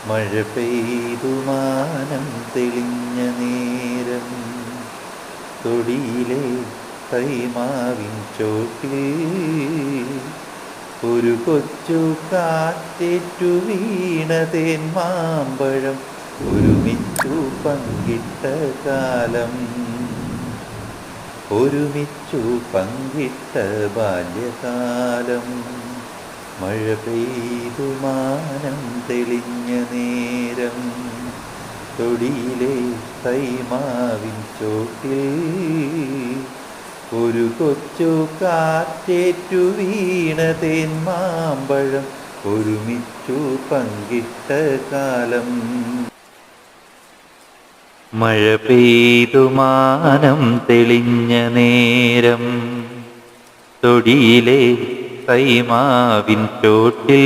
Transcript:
മഴ പെയ്തു മാനം തെളിഞ്ഞ നേരം തൊടിയിലെ കൈമാവിൻ ചോട്ടിൽ ഒരു കൊച്ചു കാറ്റേറ്റു വീണ തേന്മാമ്പഴം ഒരുമിച്ചു പങ്കിട്ട കാലം, ഒരുമിച്ചു പങ്കിട്ട ബാല്യകാലം. മഴ പെയ്തു മാനം തെളിഞ്ഞ നേരം തൊടിയിലെ തൈമാവിൻ ചോട്ടിൽ ഒരു കൊച്ചു കാറ്റേറ്റു വീണ തേന്മാമ്പഴം ഒരുമിച്ചു പങ്കിട്ട കാലം. മഴ പെയ്തു മാനം തെളിഞ്ഞ നേരം തൊടിയിലെ കൈമാവിൻ ചോട്ടിൽ